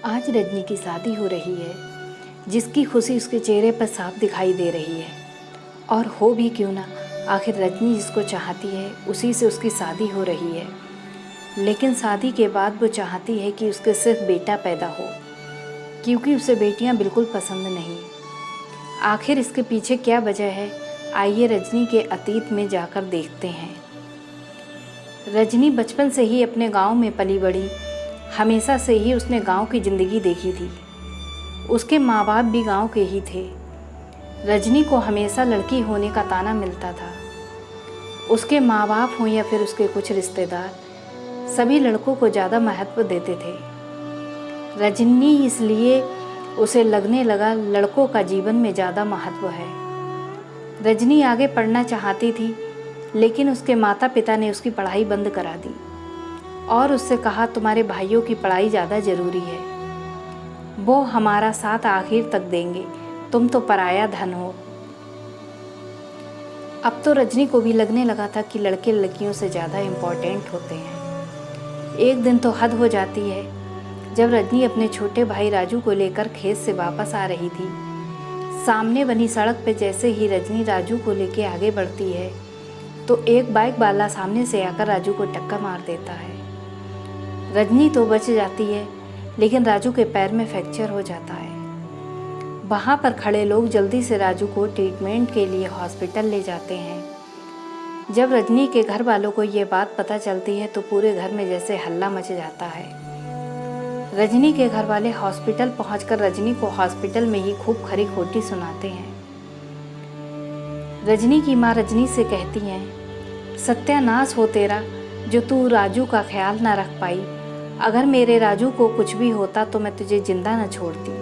आज रजनी की शादी हो रही है, जिसकी खुशी उसके चेहरे पर साफ दिखाई दे रही है। और हो भी क्यों ना, आखिर रजनी जिसको चाहती है उसी से उसकी शादी हो रही है। लेकिन शादी के बाद वो चाहती है कि उसके सिर्फ बेटा पैदा हो, क्योंकि उसे बेटियां बिल्कुल पसंद नहीं। आखिर इसके पीछे क्या वजह है, आइए रजनी के अतीत में जाकर देखते हैं। रजनी बचपन से ही अपने गांव में पली बड़ी। हमेशा से ही उसने गांव की ज़िंदगी देखी थी। उसके माँ बाप भी गांव के ही थे। रजनी को हमेशा लड़की होने का ताना मिलता था। उसके माँ बाप हों या फिर उसके कुछ रिश्तेदार, सभी लड़कों को ज़्यादा महत्व देते थे। रजनी इसलिए उसे लगने लगा लड़कों का जीवन में ज़्यादा महत्व है। रजनी आगे पढ़ना चाहती थी, लेकिन उसके माता पिता ने उसकी पढ़ाई बंद करा दी और उससे कहा, तुम्हारे भाइयों की पढ़ाई ज़्यादा ज़रूरी है, वो हमारा साथ आखिर तक देंगे, तुम तो पराया धन हो। अब तो रजनी को भी लगने लगा था कि लड़के लड़कियों से ज़्यादा इम्पोर्टेंट होते हैं। एक दिन तो हद हो जाती है, जब रजनी अपने छोटे भाई राजू को लेकर खेत से वापस आ रही थी। सामने बनी सड़क पे जैसे ही रजनी राजू को लेकर आगे बढ़ती है, तो एक बाइक वाला सामने से आकर राजू को टक्कर मार देता है। रजनी तो बच जाती है, लेकिन राजू के पैर में फ्रैक्चर हो जाता है। वहाँ पर खड़े लोग जल्दी से राजू को ट्रीटमेंट के लिए हॉस्पिटल ले जाते हैं। जब रजनी के घर वालों को ये बात पता चलती है तो पूरे घर में जैसे हल्ला मच जाता है। रजनी के घर वाले हॉस्पिटल पहुंचकर रजनी को हॉस्पिटल में ही खूब खरी खोटी सुनाते हैं। रजनी की माँ रजनी से कहती हैं, सत्यानाश हो तेरा जो तू राजू का ख्याल ना रख पाई। अगर मेरे राजू को कुछ भी होता तो मैं तुझे जिंदा न छोड़ती।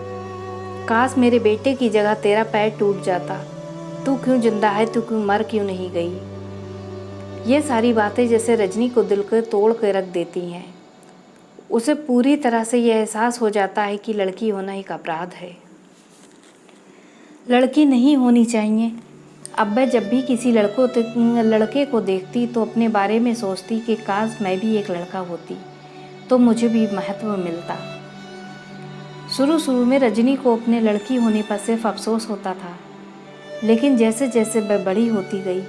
काश मेरे बेटे की जगह तेरा पैर टूट जाता। तू क्यों जिंदा है, तू क्यों मर क्यों नहीं गई। ये सारी बातें जैसे रजनी को दिल को तोड़ के रख देती हैं। उसे पूरी तरह से यह एहसास हो जाता है कि लड़की होना एक अपराध है, लड़की नहीं होनी चाहिए। अब वह जब भी किसी लड़के को देखती तो अपने बारे में सोचती कि काश मैं भी एक लड़का होती तो मुझे भी महत्व मिलता। शुरू में रजनी को अपने लड़की होने पर सिर्फ अफसोस होता था, लेकिन जैसे जैसे वह बड़ी होती गई,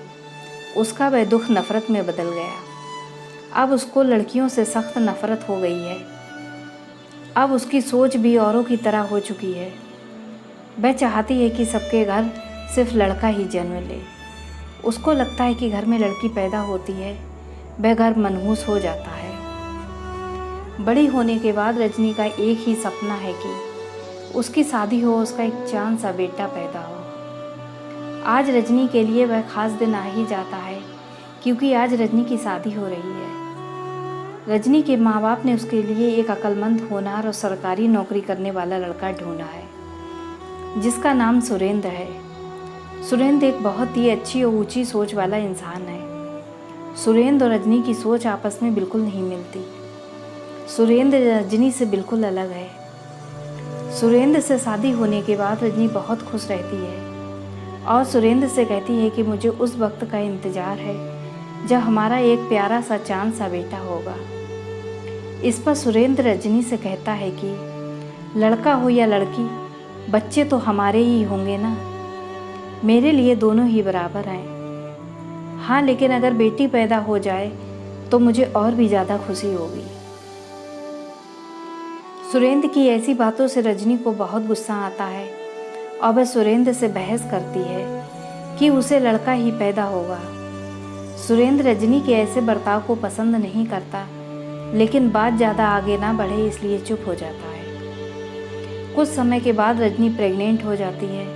उसका वह दुख नफ़रत में बदल गया। अब उसको लड़कियों से सख्त नफ़रत हो गई है। अब उसकी सोच भी औरों की तरह हो चुकी है। वह चाहती है कि सबके घर सिर्फ लड़का ही जन्म ले। उसको लगता है कि घर में लड़की पैदा होती है, वह घर मनहूस हो जाता है। बड़ी होने के बाद रजनी का एक ही सपना है कि उसकी शादी हो, उसका एक चांद सा बेटा पैदा हो। आज रजनी के लिए वह खास दिन आ ही जाता है, क्योंकि आज रजनी की शादी हो रही है। रजनी के माँ बाप ने उसके लिए एक अक्लमंद, होनहार और सरकारी नौकरी करने वाला लड़का ढूंढा है, जिसका नाम सुरेंद्र है। सुरेंद्र एक बहुत ही अच्छी और ऊंची सोच वाला इंसान है। सुरेंद्र और रजनी की सोच आपस में बिल्कुल नहीं मिलती। सुरेंद्र रजनी से बिल्कुल अलग है। सुरेंद्र से शादी होने के बाद रजनी बहुत खुश रहती है और सुरेंद्र से कहती है कि मुझे उस वक्त का इंतज़ार है जब हमारा एक प्यारा सा चांद सा बेटा होगा। इस पर सुरेंद्र रजनी से कहता है कि लड़का हो या लड़की, बच्चे तो हमारे ही होंगे ना, मेरे लिए दोनों ही बराबर हैं। हाँ, लेकिन अगर बेटी पैदा हो जाए तो मुझे और भी ज़्यादा खुशी होगी। सुरेंद्र की ऐसी बातों से रजनी को बहुत गुस्सा आता है और वह सुरेंद्र से बहस करती है कि उसे लड़का ही पैदा होगा। सुरेंद्र रजनी के ऐसे बर्ताव को पसंद नहीं करता, लेकिन बात ज़्यादा आगे ना बढ़े इसलिए चुप हो जाता है। कुछ समय के बाद रजनी प्रेग्नेंट हो जाती है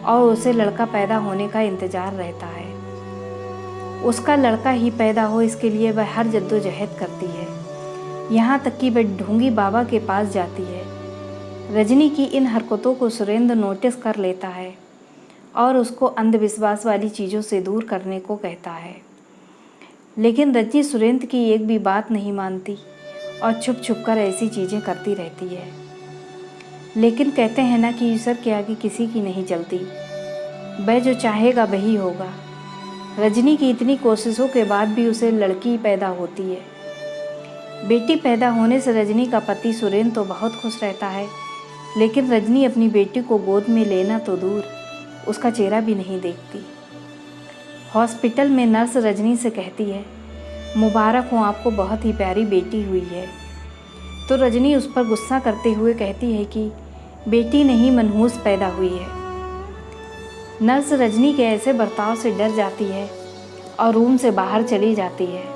और उसे लड़का पैदा होने का इंतज़ार रहता है। उसका लड़का ही पैदा हो, इसके लिए वह हर जद्दोजहद करती है, यहाँ तक कि वह ढोंगी बाबा के पास जाती है। रजनी की इन हरकतों को सुरेंद्र नोटिस कर लेता है और उसको अंधविश्वास वाली चीज़ों से दूर करने को कहता है। लेकिन रजनी सुरेंद्र की एक भी बात नहीं मानती और छुप छुप कर ऐसी चीज़ें करती रहती है। लेकिन कहते हैं ना कि ईश्वर के आगे किसी की नहीं चलती, वह जो चाहेगा वही होगा। रजनी की इतनी कोशिशों के बाद भी उसे लड़की पैदा होती है। बेटी पैदा होने से रजनी का पति सुरेंद्र तो बहुत खुश रहता है, लेकिन रजनी अपनी बेटी को गोद में लेना तो दूर, उसका चेहरा भी नहीं देखती। हॉस्पिटल में नर्स रजनी से कहती है, मुबारक हो, आपको बहुत ही प्यारी बेटी हुई है। तो रजनी उस पर गुस्सा करते हुए कहती है कि बेटी नहीं, मनहूस पैदा हुई है। नर्स रजनी के ऐसे बर्ताव से डर जाती है और रूम से बाहर चली जाती है।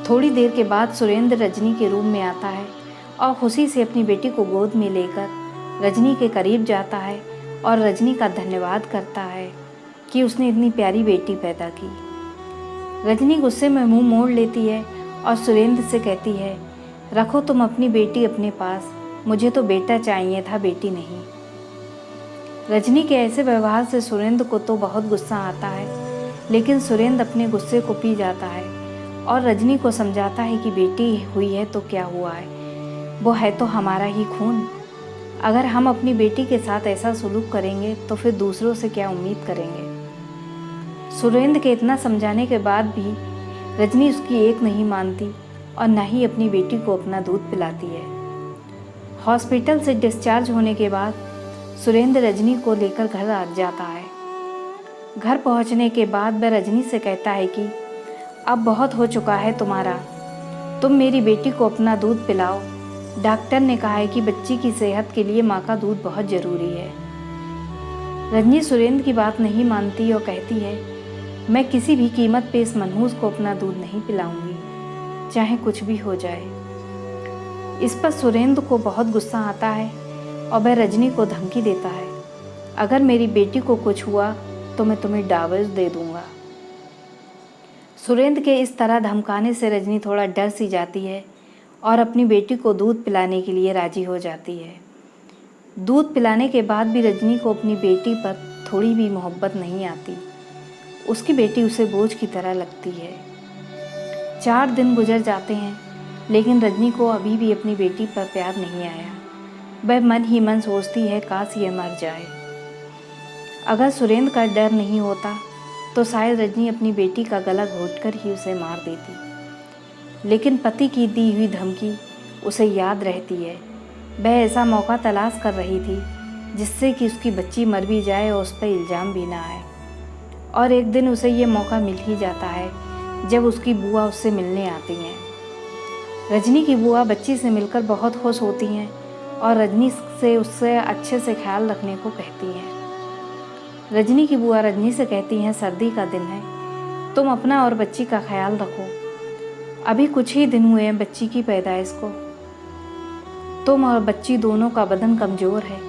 थोड़ी देर के बाद सुरेंद्र रजनी के रूम में आता है और खुशी से अपनी बेटी को गोद में लेकर रजनी के करीब जाता है और रजनी का धन्यवाद करता है कि उसने इतनी प्यारी बेटी पैदा की। रजनी गुस्से में मुंह मोड़ लेती है और सुरेंद्र से कहती है, रखो तुम अपनी बेटी अपने पास, मुझे तो बेटा चाहिए था, बेटी नहीं। रजनी के ऐसे व्यवहार से सुरेंद्र को तो बहुत गुस्सा आता है, लेकिन सुरेंद्र अपने गुस्से को पी जाता है और रजनी को समझाता है कि बेटी हुई है तो क्या हुआ है, वो है तो हमारा ही खून। अगर हम अपनी बेटी के साथ ऐसा सलूक करेंगे तो फिर दूसरों से क्या उम्मीद करेंगे। सुरेंद्र के इतना समझाने के बाद भी रजनी उसकी एक नहीं मानती और न ही अपनी बेटी को अपना दूध पिलाती है। हॉस्पिटल से डिस्चार्ज होने के बाद सुरेंद्र रजनी को लेकर घर आ जाता है। घर पहुंचने के बाद वह रजनी से कहता है कि अब बहुत हो चुका है तुम्हारा, तुम मेरी बेटी को अपना दूध पिलाओ। डॉक्टर ने कहा है कि बच्ची की सेहत के लिए माँ का दूध बहुत ज़रूरी है। रजनी सुरेंद्र की बात नहीं मानती और कहती है, मैं किसी भी कीमत पे इस मनहूस को अपना दूध नहीं पिलाऊंगी, चाहे कुछ भी हो जाए। इस पर सुरेंद्र को बहुत गुस्सा आता है और वह रजनी को धमकी देता है, अगर मेरी बेटी को कुछ हुआ तो मैं तुम्हें डाइवोर्स दे दूंगा। सुरेंद्र के इस तरह धमकाने से रजनी थोड़ा डर सी जाती है और अपनी बेटी को दूध पिलाने के लिए राजी हो जाती है। दूध पिलाने के बाद भी रजनी को अपनी बेटी पर थोड़ी भी मोहब्बत नहीं आती। उसकी बेटी उसे बोझ की तरह लगती है। 4 दिन गुजर जाते हैं, लेकिन रजनी को अभी भी अपनी बेटी पर प्यार नहीं आया। वह मन ही मन सोचती है, काश ये मर जाए। अगर सुरेंद्र का डर नहीं होता तो शायद रजनी अपनी बेटी का गला घोंटकर ही उसे मार देती, लेकिन पति की दी हुई धमकी उसे याद रहती है। वह ऐसा मौका तलाश कर रही थी जिससे कि उसकी बच्ची मर भी जाए और उस पर इल्ज़ाम भी ना आए। और एक दिन उसे ये मौका मिल ही जाता है जब उसकी बुआ उससे मिलने आती हैं। रजनी की बुआ बच्ची से मिलकर बहुत खुश होती हैं और रजनी से उससे अच्छे से ख्याल रखने को कहती हैं। रजनी की बुआ रजनी से कहती हैं, सर्दी का दिन है, तुम अपना और बच्ची का ख्याल रखो, अभी कुछ ही दिन हुए हैं बच्ची की पैदाइश को। तुम और बच्ची दोनों का बदन कमज़ोर है,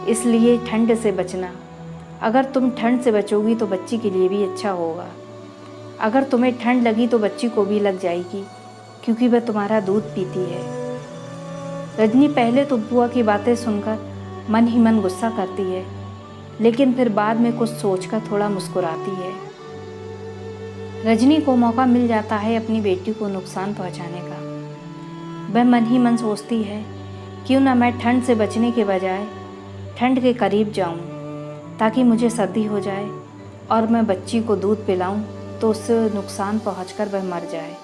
इसलिए ठंड से बचना। अगर तुम ठंड से बचोगी तो बच्ची के लिए भी अच्छा होगा। अगर तुम्हें ठंड लगी तो बच्ची को भी लग जाएगी, क्योंकि वह तुम्हारा दूध पीती है। रजनी पहले तो बुआ की बातें सुनकर मन ही मन गुस्सा करती है, लेकिन फिर बाद में कुछ सोचकर थोड़ा मुस्कुराती है। रजनी को मौका मिल जाता है अपनी बेटी को नुकसान पहुंचाने का। वह मन ही मन सोचती है, क्यों ना मैं ठंड से बचने के बजाय ठंड के करीब जाऊं, ताकि मुझे सर्दी हो जाए और मैं बच्ची को दूध पिलाऊं तो उससे नुकसान पहुंचकर वह मर जाए।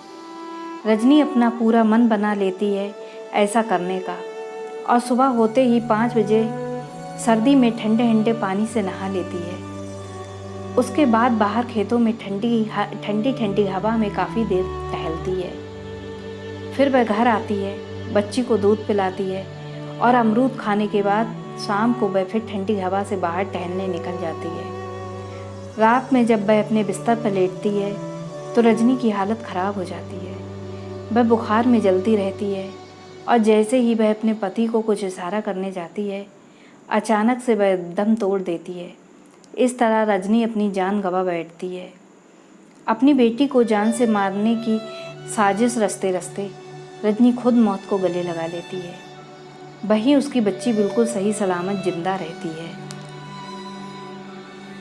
रजनी अपना पूरा मन बना लेती है ऐसा करने का और सुबह होते ही 5 बजे सर्दी में ठंडे ठंडे पानी से नहा लेती है। उसके बाद बाहर खेतों में ठंडी ठंडी हवा में काफ़ी देर टहलती है। फिर वह घर आती है, बच्ची को दूध पिलाती है और अमरूद खाने के बाद शाम को वह फिर ठंडी हवा से बाहर टहलने निकल जाती है। रात में जब वह अपने बिस्तर पर लेटती है तो रजनी की हालत ख़राब हो जाती है। वह बुखार में जलती रहती है और जैसे ही वह अपने पति को कुछ इशारा करने जाती है, अचानक से वह दम तोड़ देती है। इस तरह रजनी अपनी जान गंवा बैठती है। अपनी बेटी को जान से मारने की साजिश रचते रचते रजनी खुद मौत को गले लगा लेती है। वहीं उसकी बच्ची बिल्कुल सही सलामत जिंदा रहती है।